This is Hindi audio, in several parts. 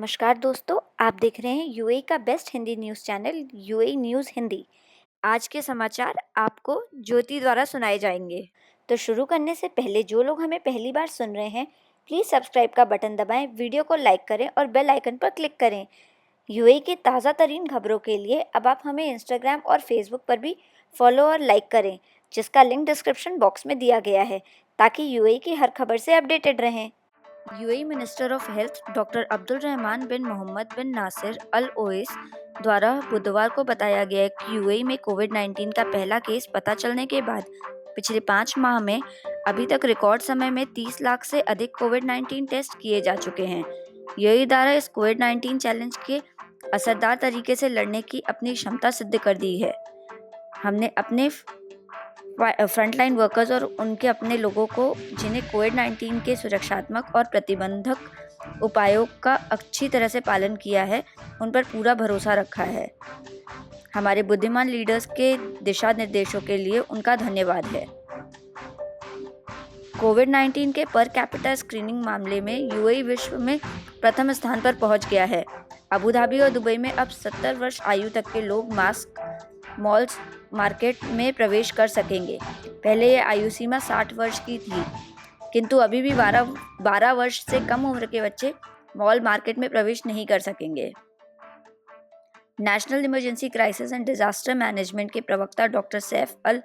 नमस्कार दोस्तों, आप देख रहे हैं यूएई का best Hindi news channel UAE news Hindi. आज के समाचार आपको ज्योति द्वारा सुनाए जाएंगे। तो शुरू करने से पहले जो लोग हमें पहली बार सुन रहे हैं, प्लीज़ सब्सक्राइब का बटन दबाएं, वीडियो को लाइक करें और बेल आइकन पर क्लिक करें। यूएई की ताज़ा तरीन खबरों के लिए अब आप हमें इंस्टाग्राम और फेसबुक पर भी फॉलो और लाइक करें, जिसका लिंक डिस्क्रिप्शन बॉक्स में दिया गया है, ताकि यूएई की हर खबर से अपडेटेड रहें। UAE minister of health doctor Abdul Rahman bin Mohammed bin Nasir Al Owais द्वारा बुधवार को बताया गया कि यूएई में कोविड-19 का पहला केस पता चलने के बाद पिछले 5 माह में अभी तक रिकॉर्ड समय में 30 लाख से अधिक कोविड-19 टेस्ट किए जा चुके हैं। यूएई द्वारा इस कोविड-19 चैलेंज के असरदार तरीके से लड़ने की अपनी क्षमता सिद्ध कर दी है। हमने अपने फ्रंटलाइन वर्कर्स और उनके अपने लोगों को, जिन्हें कोविड-19 के सुरक्षात्मक और प्रतिबंधक उपायों का अच्छी तरह से पालन किया है, उन पर पूरा भरोसा रखा है। हमारे बुद्धिमान लीडर्स के दिशा निर्देशों के लिए उनका धन्यवाद है। कोविड-19 के पर कैपिटा स्क्रीनिंग मामले में यूएई विश्व में प्रथम स्थान पर पहुंच गया है। अबू धाबी और दुबई में अब 70 वर्ष आयु तक के लोग मास्क मॉल्स मार्केट में प्रवेश कर सकेंगे। पहले ये आयु सीमा 60 वर्ष की थी, किंतु अभी भी 12 वर्ष से कम उम्र के बच्चे मॉल मार्केट में प्रवेश नहीं कर सकेंगे। National emergency crisis and disaster management के प्रवक्ता डॉक्टर सैफ अल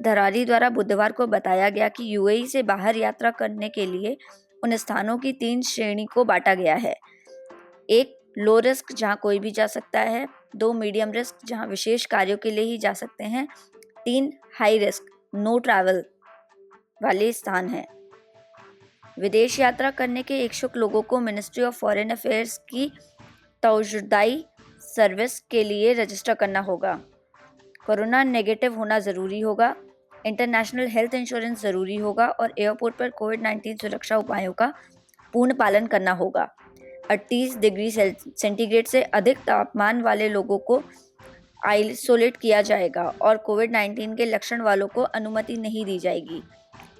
धरारी द्वारा बुधवार को बताया गया कि यूएई से बाहर यात्रा करने के लिए उन स्थानों की 3 श्रेणी को बांटा गया है। 1 लो रिस्क, जहां कोई भी जा सकता है। 2 मीडियम रिस्क, जहां विशेष कार्यों के लिए ही जा सकते हैं। 3 हाई रिस्क, नो ट्रैवल वाले स्थान हैं। विदेश यात्रा करने के इच्छुक लोगों को मिनिस्ट्री ऑफ फॉरेन अफेयर्स की तौजुदाई सर्विस के लिए रजिस्टर करना होगा। कोरोना नेगेटिव होना ज़रूरी होगा। इंटरनेशनल हेल्थ इंश्योरेंस ज़रूरी होगा और एयरपोर्ट पर कोविड-19 सुरक्षा उपायों का पूर्ण पालन करना होगा। 38 डिग्री सेंटीग्रेड से अधिक तापमान वाले लोगों को आइसोलेट किया जाएगा और कोविड-19 के लक्षण वालों को अनुमति नहीं दी जाएगी।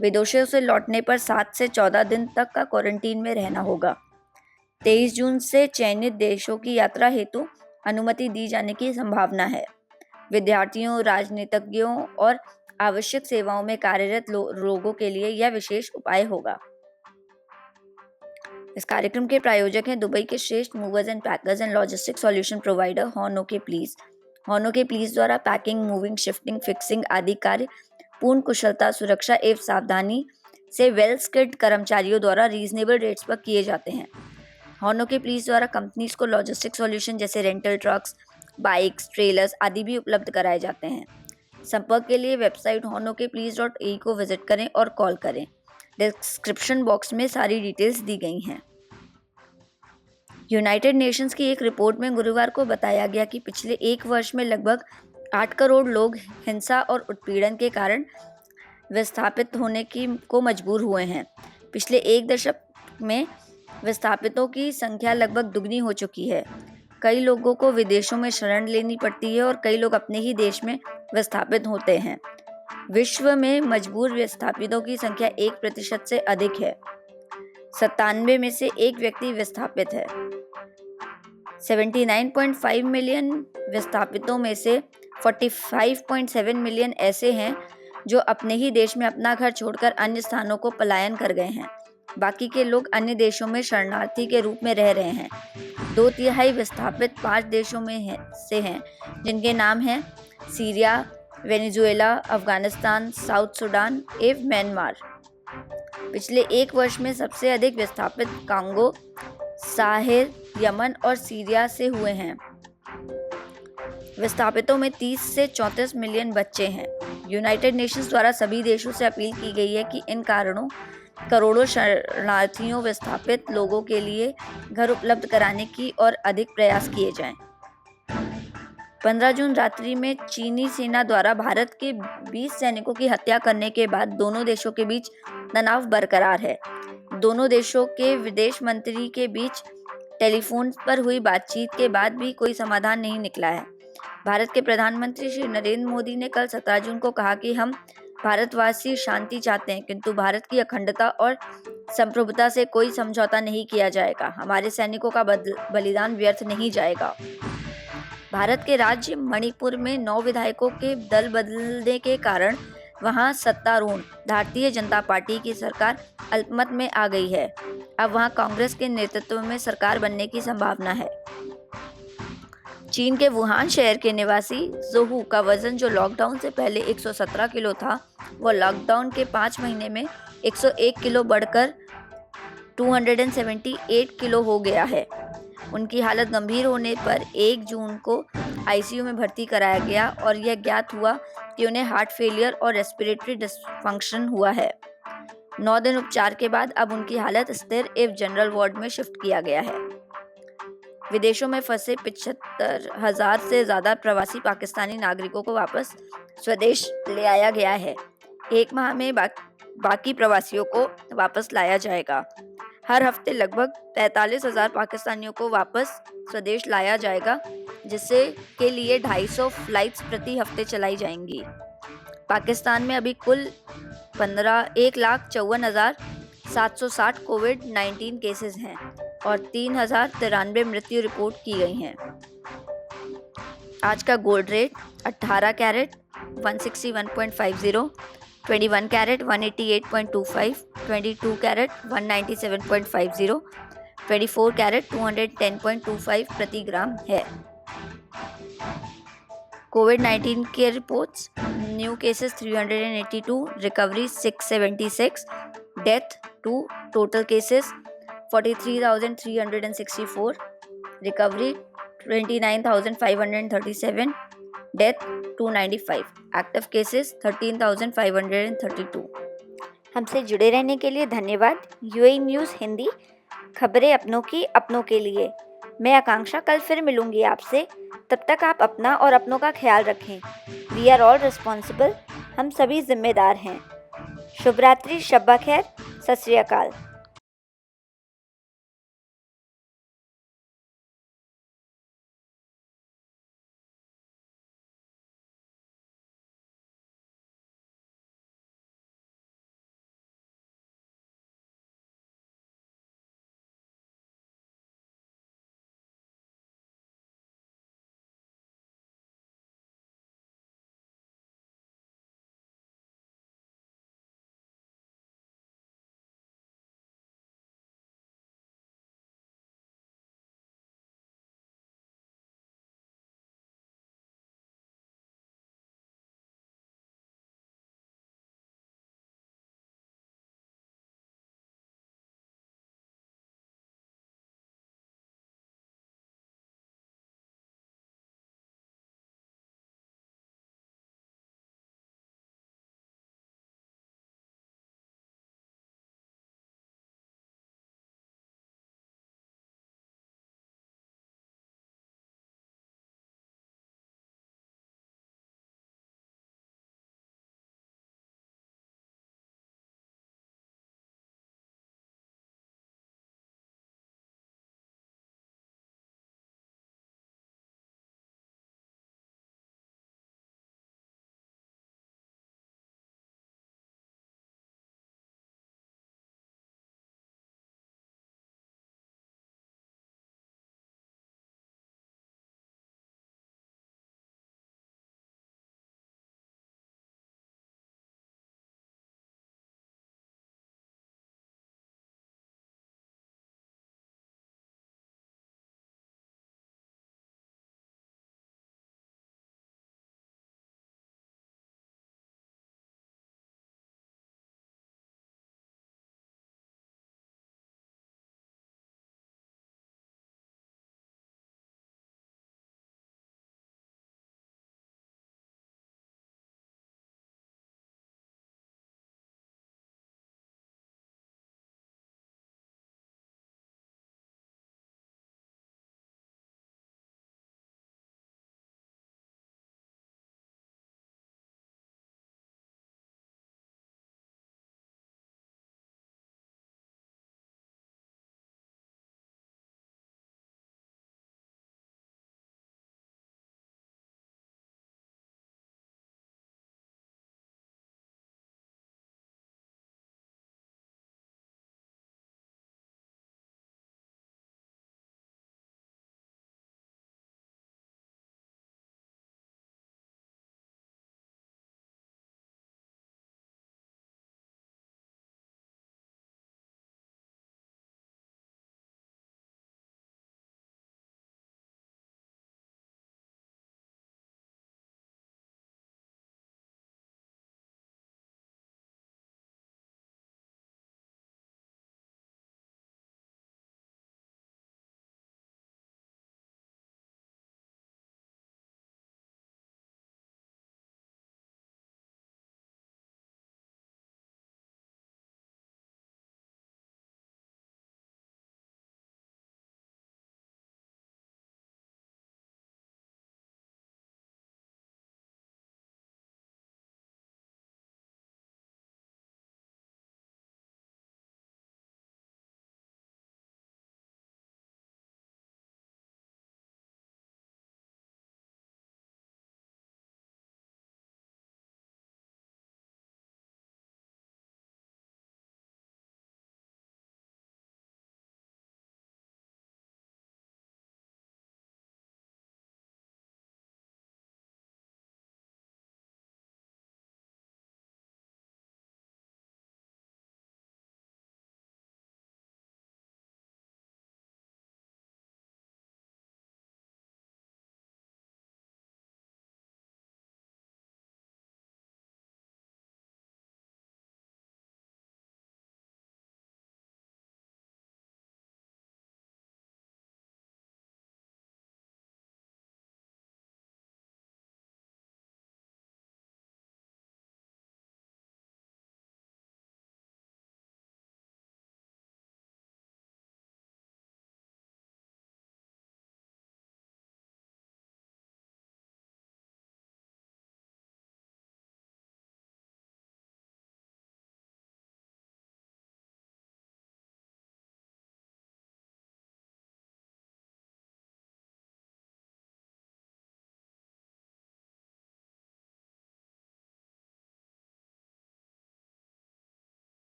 विदेशों से लौटने पर 7 से 14 दिन तक का क्वारंटीन में रहना होगा। 23 जून से चयनित देशों की यात्रा हेतु अनुमति दी जाने की संभावना है। विद्यार्थियों, राजनीतिज्ञों और आवश्यक सेवाओं में कार्यरत लोगों के लिए यह विशेष उपाय होगा। इस कार्यक्रम के प्रायोजक हैं दुबई के श्रेष्ठ movers and packers and logistic solution provider हॉनो के प्लीज। हॉनो के प्लीज द्वारा पैकिंग, मूविंग, शिफ्टिंग, फिक्सिंग आदि कार्य पूर्ण कुशलता, सुरक्षा एवं सावधानी से वेल स्किल्ड कर्मचारियों द्वारा रीजनेबल रेट्स पर किए जाते हैं। हॉनो के प्लीज द्वारा कंपनीज को लॉजिस्टिक सॉल्यूशन जैसे रेंटल ट्रक्स, बाइक्स, ट्रेलर्स आदि भी उपलब्ध कराए जाते हैं। संपर्क के लिए वेबसाइट honokePlease.ae को विजिट करें और कॉल करें। डिस्क्रिप्शन बॉक्स में सारी डिटेल्स दी गई हैं। यूनाइटेड नेशंस की एक रिपोर्ट में गुरुवार को बताया गया कि पिछले 1 वर्ष में लगभग 8 करोड़ लोग हिंसा और उत्पीड़न के कारण विस्थापित होने को मजबूर हुए हैं। पिछले 1 दशक में विस्थापितों की संख्या लगभग दुगनी हो चुकी है। कई लोगों को विदेशों में शरण लेनी पड़ती है और कई लोग अपने ही देश में विस्थापित होते हैं। विश्व में मजबूर विस्थापितों की संख्या 1% से अधिक है। 97 में से 1 व्यक्ति विस्थापित है। 79.5 मिलियन विस्थापितों में से 45.7 मिलियन ऐसे हैं जो अपने ही देश में अपना घर छोड़कर अन्य स्थानों को पलायन कर गए हैं। बाकी के लोग अन्य देशों में शरणार्थी के रूप में रह रहे हैं। 2/3 विस्थापित 5 देशों में हैं, जिनके नाम हैं Syria, Venezuela, Afghanistan, south Sudan एवं म्यांमार। पिछले 1 वर्ष में सबसे अधिक विस्थापित कांगो, साहेल, यमन और सीरिया से हुए हैं। विस्थापितों में 30 से 34 मिलियन बच्चे हैं। यूनाइटेड नेशंस द्वारा सभी देशों से अपील की गई है कि इन करोड़ों शरणार्थियों विस्थापित लोगों के लिए घर उपलब्ध कराने की और अधिक प्रयास किए जाएं। 15 जून रात्रि में चीनी सेना द्वारा भारत के 20 सैनिकों की हत्या करने के बाद दोनों देशों के बीच तनाव बरकरार है। दोनों देशों के विदेश मंत्री के बीच टेलीफोन पर हुई बातचीत के बाद भी कोई समाधान नहीं निकला है। भारत के प्रधानमंत्री श्री नरेंद्र मोदी ने कल 17 जून को कहा कि हम भारतवासी शांति चाहते हैं, किंतु भारत की अखंडता और संप्रभुता से कोई समझौता नहीं किया जाएगा। हमारे सैनिकों का बलिदान व्यर्थ नहीं जाएगा। भारत के राज्य मणिपुर में 9 विधायकों के दल बदलने के कारण वहां सत्तारूढ़ भारतीय जनता पार्टी की सरकार अल्पमत में आ गई है। अब वहां कांग्रेस के नेतृत्व में सरकार बनने की संभावना है। चीन के वुहान शहर के निवासी जोहू का वजन जो लॉकडाउन से पहले 117 किलो था, वो लॉकडाउन के 5 महीने में 101 किलो बढ़कर 278 किलो हो गया है। उनकी हालत गंभीर होने पर 1 जून को आईसीयू में भर्ती कराया गया और यह ज्ञात हुआ कि उन्हें हार्ट फेलियर और रेस्पिरेटरी डिसफंक्शन हुआ है। 9 दिन उपचार के बाद अब उनकी हालत स्थिर एवं जनरल वार्ड में शिफ्ट किया गया है। विदेशों में फंसे 75,000 से ज्यादा प्रवासी पाकिस्तानी नागरिकों को वापस स्वदेश ले आया गया है। 1 माह में बाकी प्रवासियों को वापस लाया जाएगा। हर हफ्ते लगभग 43,000 पाकिस्तानियों को वापस स्वदेश लाया जाएगा, जिससे के लिए 250 फ्लाइट्स प्रति हफ्ते चलाई जाएंगी। पाकिस्तान में अभी कुल 1,54,760 कोविड-19 केसेस हैं और 3,093 मृत्यु रिपोर्ट की गई हैं। आज का gold rate 18 carat 161.50, 21 carat 188.25, 22 carat 197.50, 24 carat 210.25 प्रति ग्राम है। कोविड-19 के reports: new cases 382, recovery 676, death 2, total cases 43,364, recovery 29,537, death 295, active cases 13,532। हमसे जुड़े रहने के लिए धन्यवाद। यूएई न्यूज़ हिंदी, खबरें अपनों की अपनों के लिए। मैं आकांक्षा कल फिर मिलूंगी आपसे। तब तक आप अपना और अपनों का ख्याल रखें। वी आर ऑल रिस्पॉन्सिबल, हम सभी जिम्मेदार हैं। शुभ रात्रि, शब्बा खैर, सत श्री अकाल।